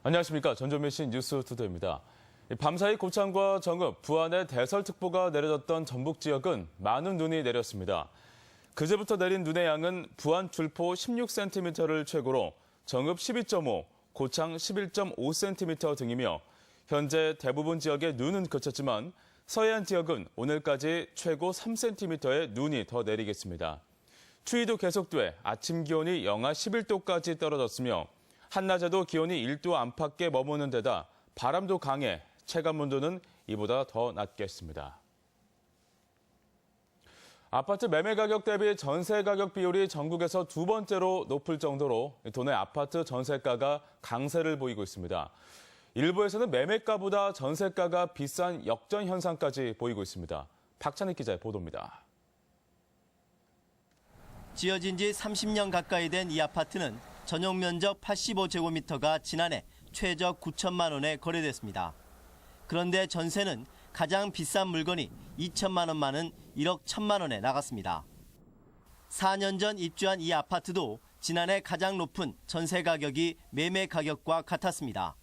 안녕하십니까. 전조민씨 뉴스투데이입니다. 밤사이 고창과 정읍, 부안에 대설특보가 내려졌던 전북 지역은 많은 눈이 내렸습니다. 그제부터 내린 눈의 양은 부안 줄포 16cm를 최고로 정읍 12.5, 고창 11.5cm 등이며 현재 대부분 지역에 눈은 그쳤지만 서해안 지역은 오늘까지 최고 3cm의 눈이 더 내리겠습니다. 추위도 계속돼 아침 기온이 영하 11도까지 떨어졌으며 한낮에도 기온이 1도 안팎에 머무는 데다 바람도 강해 체감온도는 이보다 더 낮겠습니다. 아파트 매매 가격 대비 전세 가격 비율이 전국에서 두 번째로 높을 정도로 도내 아파트 전세가가 강세를 보이고 있습니다. 일부에서는 매매가보다 전세가가 비싼 역전 현상까지 보이고 있습니다. 박찬익 기자의 보도입니다. 지어진 지 30년 가까이 된 이 아파트는 전용 면적 85제곱미터가 지난해 최저 9천만 원에 거래됐습니다. 그런데 전세는 가장 비싼 물건이 2천만 원만은 1억 1천만 원에 나갔습니다. 4년 전 입주한 이 아파트도 지난해 가장 높은 전세 가격이 매매 가격과 같았습니다.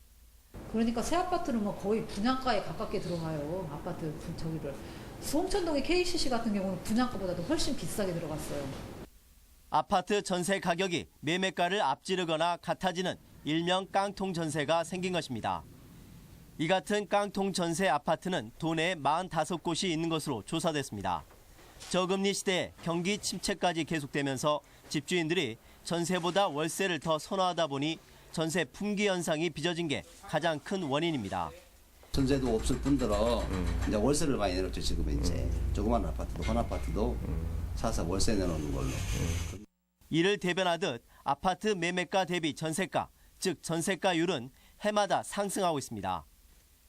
그러니까 새 아파트는 뭐 거의 분양가에 가깝게 들어가요. 아파트 저기를. 송천동의 KCC 같은 경우는 분양가보다도 훨씬 비싸게 들어갔어요. 아파트 전세 가격이 매매가를 앞지르거나 같아지는 일명 깡통 전세가 생긴 것입니다. 이 같은 깡통 전세 아파트는 도내에 45곳이 있는 것으로 조사됐습니다. 저금리 시대에 경기 침체까지 계속되면서 집주인들이 전세보다 월세를 더 선호하다 보니 전세 품귀 현상이 빚어진 게 가장 큰 원인입니다. 전세도 없을 뿐더러 이제 월세를 많이 내놓죠. 지금은 이제 조그만 아파트도 한 아파트도 사서 월세 내놓는 걸로. 이를 대변하듯 아파트 매매가 대비 전세가, 즉 전세가율은 해마다 상승하고 있습니다.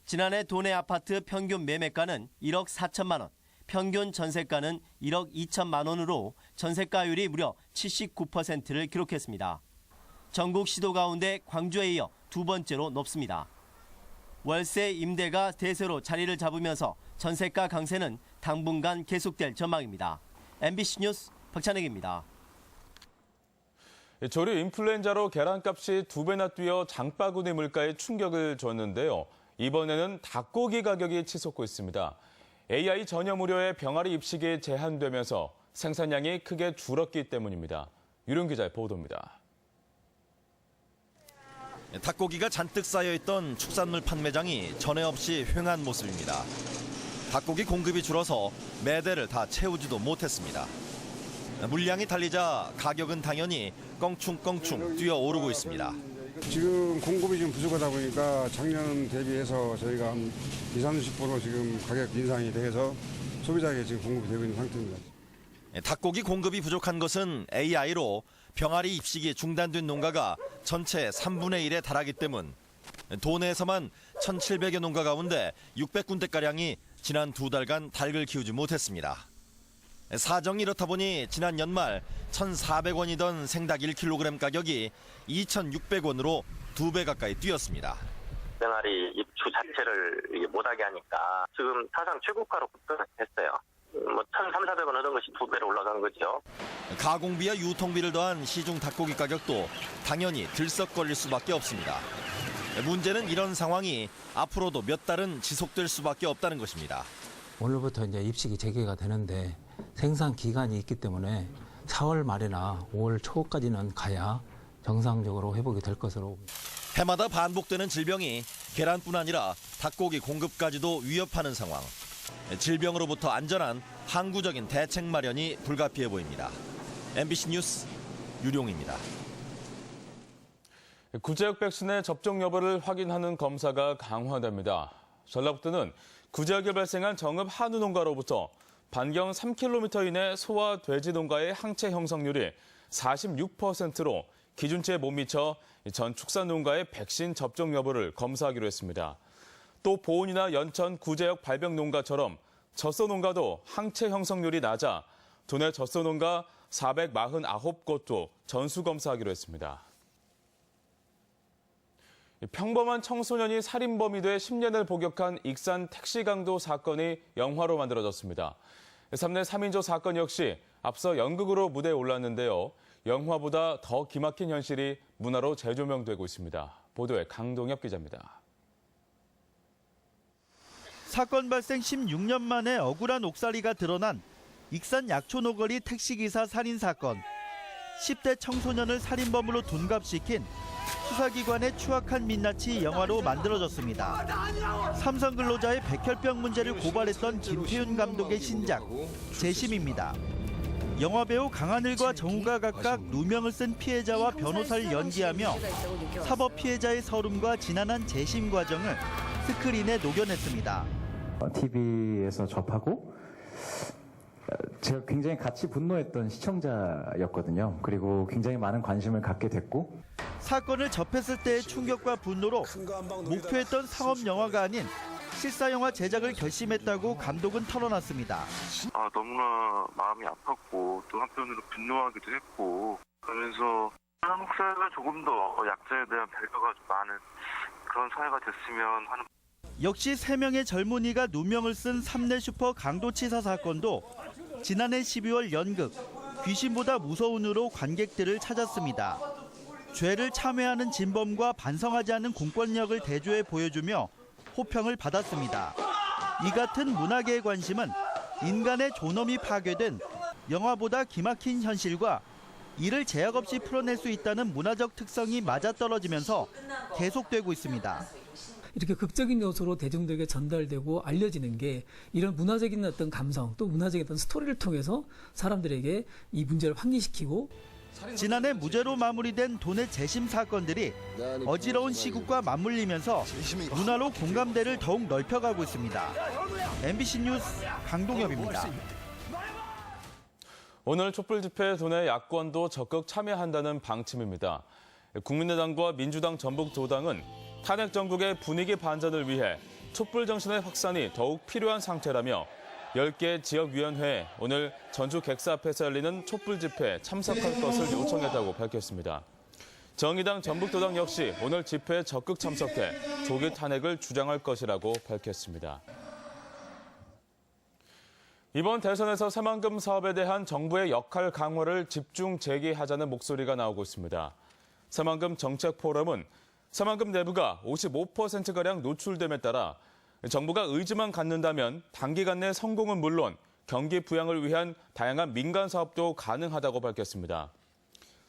지난해 도내 아파트 평균 매매가는 1억 4천만 원, 평균 전세가는 1억 2천만 원으로 전세가율이 무려 79%를 기록했습니다. 전국 시도 가운데 광주에 이어 두 번째로 높습니다. 월세 임대가 대세로 자리를 잡으면서 전세가 강세는 당분간 계속될 전망입니다. MBC 뉴스 박찬익입니다. 조류 인플루엔자로 계란값이 2배나 뛰어 장바구니 물가에 충격을 줬는데요. 이번에는 닭고기 가격이 치솟고 있습니다. AI 전염 우려에 병아리 입식이 제한되면서 생산량이 크게 줄었기 때문입니다. 유룡 기자의 보도입니다. 닭고기가 잔뜩 쌓여있던 축산물 판매장이 전에 없이 휑한 모습입니다. 닭고기 공급이 줄어서 매대를 다 채우지도 못했습니다. 물량이 달리자 가격은 당연히 껑충껑충 뛰어오르고 있습니다. 지금 공급이 좀 부족하다 보니까 작년 대비해서 저희가 한 20-30% 지금 가격 인상이 돼서 소비자에게 지금 공급이 되고 있는 상태입니다. 닭고기 공급이 부족한 것은 AI로 병아리 입식이 중단된 농가가 전체 3분의 1에 달하기 때문. 도내에서만 1,700여 농가 가운데 600군데가량이 지난 2달간 닭을 키우지 못했습니다. 사정이 이렇다 보니 지난 연말 1,400원이던 생닭 1kg 가격이 2,600원으로 2배 가까이 뛰었습니다. 병아리 입주 자체를 못하게 하니까 지금 사상 최고가로 급등했어요. 1,300-1,400원 하던 것이 2배로 올라간 거죠. 가공비와 유통비를 더한 시중 닭고기 가격도 당연히 들썩거릴 수밖에 없습니다. 문제는 이런 상황이 앞으로도 몇 달은 지속될 수밖에 없다는 것입니다. 오늘부터 이제 입식이 재개가 되는데 생산 기간이 있기 때문에 4월 말이나 5월 초까지는 가야 정상적으로 회복이 될 것으로 봅니다. 해마다 반복되는 질병이 계란뿐 아니라 닭고기 공급까지도 위협하는 상황. 질병으로부터 안전한 항구적인 대책 마련이 불가피해 보입니다. MBC 뉴스 유룡입니다. 구제역 백신의 접종 여부를 확인하는 검사가 강화됩니다. 전라북도는 구제역에 발생한 정읍 한우 농가로부터 반경 3km 이내 소와 돼지 농가의 항체 형성률이 46%로 기준치에 못 미쳐 전 축산 농가의 백신 접종 여부를 검사하기로 했습니다. 또 보은이나 연천 구제역 발병 농가처럼 젖소 농가도 항체 형성률이 낮아 도내 젖소 농가 449곳도 전수 검사하기로 했습니다. 평범한 청소년이 살인범이 돼 10년을 복역한 익산 택시강도 사건이 영화로 만들어졌습니다. 3내 3인조 사건 역시 앞서 연극으로 무대에 올랐는데요. 영화보다 더 기막힌 현실이 문화로 재조명되고 있습니다. 보도에 강동엽 기자입니다. 사건 발생 16년 만에 억울한 옥살이가 드러난 익산 약초노거리 택시기사 살인 사건. 10대 청소년을 살인범으로 둔갑시킨 수사기관의 추악한 민낯이 영화로 만들어졌습니다. 삼성근로자의 백혈병 문제를 고발했던 김태윤 감독의 신작 재심입니다. 영화배우 강하늘과 정우가 각각 누명을 쓴 피해자와 변호사를 연기하며 사법 피해자의 서름과 지난한 재심 과정을 스크린에 녹여냈습니다. TV에서 접하고 제가 굉장히 같이 분노했던 시청자였거든요. 그리고 굉장히 많은 관심을 갖게 됐고 사건을 접했을 때의 충격과 분노로 목표했던 상업 영화가 아닌 실사 영화 제작을 결심했다고 감독은 털어놨습니다. 너무나 마음이 아팠고 또 한편으로 분노하기도 했고 그러면서 한국 사회가 조금 더 약자에 대한 배려가 좀 많은 그런 사회가 됐으면 하는. 역시 3명의 젊은이가 누명을 쓴 삼내 슈퍼 강도치사 사건도 지난해 12월 연극 귀신보다 무서운으로 관객들을 찾았습니다. 죄를 참회하는 진범과 반성하지 않는 공권력을 대조해 보여주며 호평을 받았습니다. 이 같은 문화계의 관심은 인간의 존엄이 파괴된 영화보다 기막힌 현실과 이를 제약 없이 풀어낼 수 있다는 문화적 특성이 맞아떨어지면서 계속되고 있습니다. 이렇게 극적인 요소로 대중들에게 전달되고 알려지는 게 이런 문화적인 어떤 감성 또 문화적인 어떤 스토리를 통해서 사람들에게 이 문제를 환기시키고 지난해 무죄로 마무리된 돈의 재심 사건들이 어지러운 시국과 맞물리면서 문화로 공감대를 더욱 넓혀가고 있습니다. MBC 뉴스 강동엽입니다. 오늘 촛불 집회에 도내 야권도 적극 참여한다는 방침입니다. 국민의당과 민주당 전북도당은 탄핵 정국의 분위기 반전을 위해 촛불 정신의 확산이 더욱 필요한 상태라며 10개 지역위원회에 오늘 전주 객사 앞에서 열리는 촛불 집회에 참석할 것을 요청했다고 밝혔습니다. 정의당 전북도당 역시 오늘 집회에 적극 참석해 조기 탄핵을 주장할 것이라고 밝혔습니다. 이번 대선에서 새만금 사업에 대한 정부의 역할 강화를 집중 제기하자는 목소리가 나오고 있습니다. 새만금 정책포럼은 새만금 내부가 55%가량 노출됨에 따라 정부가 의지만 갖는다면 단기간 내 성공은 물론 경기 부양을 위한 다양한 민간 사업도 가능하다고 밝혔습니다.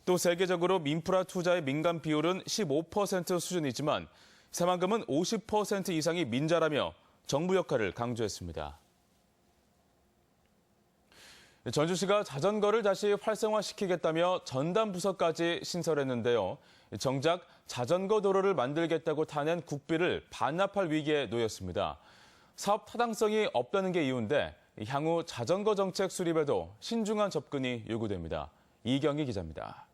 또 세계적으로 인프라 투자의 민간 비율은 15% 수준이지만 새만금은 50% 이상이 민자라며 정부 역할을 강조했습니다. 전주시가 자전거를 다시 활성화시키겠다며 전담 부서까지 신설했는데요. 정작 자전거 도로를 만들겠다고 타낸 국비를 반납할 위기에 놓였습니다. 사업 타당성이 없다는 게 이유인데 향후 자전거 정책 수립에도 신중한 접근이 요구됩니다. 이경희 기자입니다.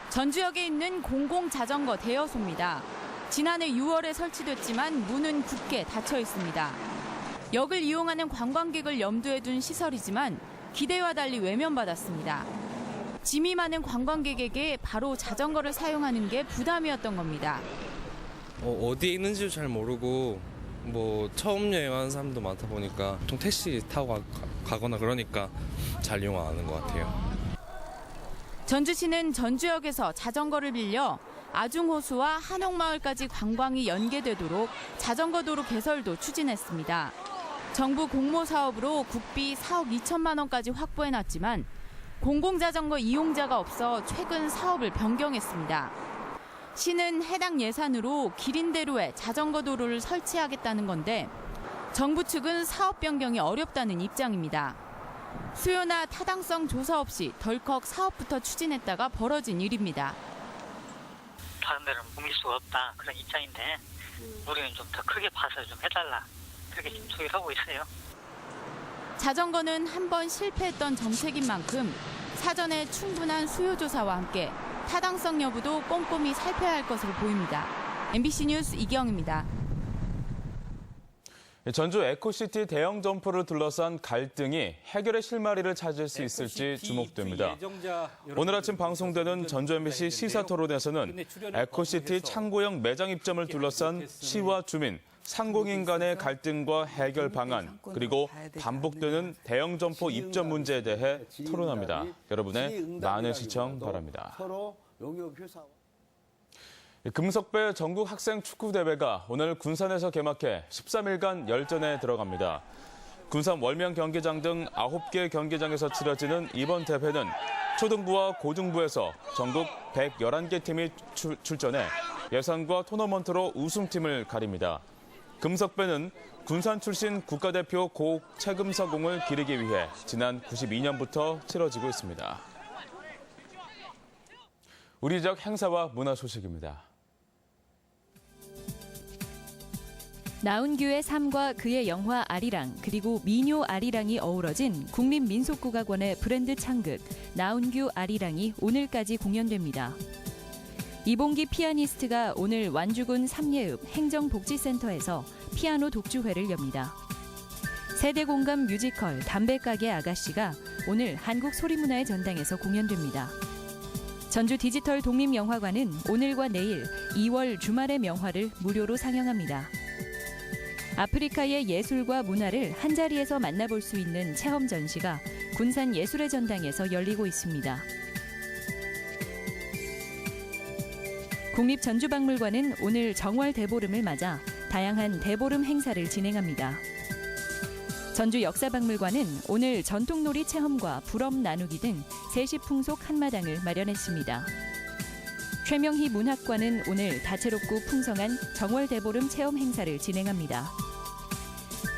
전주역에 있는 공공자전거 대여소입니다. 지난해 6월에 설치됐지만 문은 굳게 닫혀 있습니다. 역을 이용하는 관광객을 염두에 둔 시설이지만 기대와 달리 외면받았습니다. 짐이 많은 관광객에게 바로 자전거를 사용하는 게 부담이었던 겁니다. 어디에 있는지도 잘 모르고 처음 여행하는 사람도 많다 보니까 보통 택시 타고 가거나 그러니까 잘 이용 안 하는 것 같아요. 전주시는 전주역에서 자전거를 빌려 아중호수와 한옥마을까지 관광이 연계되도록 자전거 도로 개설도 추진했습니다. 정부 공모 사업으로 국비 4억 2천만 원까지 확보해놨지만 공공자전거 이용자가 없어 최근 사업을 변경했습니다. 시는 해당 예산으로 기린대로에 자전거 도로를 설치하겠다는 건데 정부 측은 사업 변경이 어렵다는 입장입니다. 수요나 타당성 조사 없이 덜컥 사업부터 추진했다가 벌어진 일입니다. 다른 데는 옮길 수가 없다 그런 입장인데 우리는 좀 더 크게 봐서 좀 해달라 그렇게 좀 소개를 하고 있어요. 자전거는 한 번 실패했던 정책인 만큼 사전에 충분한 수요 조사와 함께 타당성 여부도 꼼꼼히 살펴야 할 것으로 보입니다. MBC 뉴스 이경입니다. 전주 에코시티 대형 점포를 둘러싼 갈등이 해결의 실마리를 찾을 수 있을지 주목됩니다. 오늘 아침 방송되는 전주 MBC 시사토론에서는 에코시티 창고형 매장 입점을 둘러싼 시와 주민, 상공인 간의 갈등과 해결 방안, 그리고 반복되는 대형 점포 입점 문제에 대해 토론합니다. 여러분의 많은 시청 바랍니다. 금석배 전국 학생 축구 대회가 오늘 군산에서 개막해 13일간 열전에 들어갑니다. 군산 월명 경기장 등 9개 경기장에서 치러지는 이번 대회는 초등부와 고등부에서 전국 111개 팀이 출전해 예선과 토너먼트로 우승팀을 가립니다. 금석배는 군산 출신 국가대표 고 최금석공을 기리기 위해 지난 92년부터 치러지고 있습니다. 우리 지역 행사와 문화 소식입니다. 나운규의 삶과 그의 영화 아리랑 그리고 미녀 아리랑이 어우러진 국립민속국악원의 브랜드 창극 나운규 아리랑이 오늘까지 공연됩니다. 이봉기 피아니스트가 오늘 완주군 삼예읍 행정복지센터에서 피아노 독주회를 엽니다. 세대공감 뮤지컬 담배가게 아가씨가 오늘 한국소리문화의 전당에서 공연됩니다. 전주 디지털 독립영화관은 오늘과 내일 2월 주말의 명화를 무료로 상영합니다. 아프리카의 예술과 문화를 한자리에서 만나볼 수 있는 체험 전시가 군산 예술의 전당에서 열리고 있습니다. 국립전주박물관은 오늘 정월 대보름을 맞아 다양한 대보름 행사를 진행합니다. 전주역사박물관은 오늘 전통놀이 체험과 부럼 나누기 등 세시풍속 한마당을 마련했습니다. 최명희 문학관은 오늘 다채롭고 풍성한 정월 대보름 체험 행사를 진행합니다.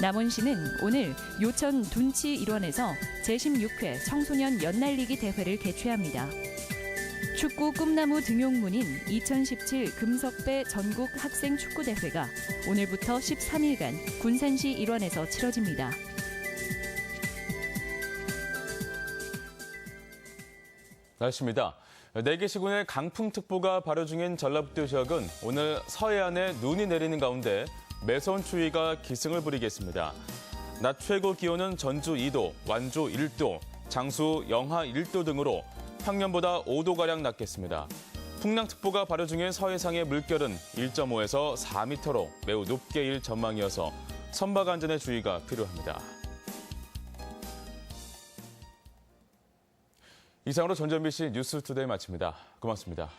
남원시는 오늘 요천 둔치 일원에서 제16회 청소년 연날리기 대회를 개최합니다. 축구 꿈나무 등용문인 2017 금석배 전국 학생 축구대회가 오늘부터 13일간 군산시 일원에서 치러집니다. 날씨입니다. 4개 시군의 강풍특보가 발효 중인 전라북도 지역은 오늘 서해안에 눈이 내리는 가운데 매서운 추위가 기승을 부리겠습니다. 낮 최고 기온은 전주 2도, 완주 1도, 장수 영하 1도 등으로 평년보다 5도가량 낮겠습니다. 풍랑특보가 발효 중인 서해상의 물결은 1.5에서 4m로 매우 높게 일 전망이어서 선박 안전에 주의가 필요합니다. 이상으로 전주 MBC 뉴스투데이 마칩니다. 고맙습니다.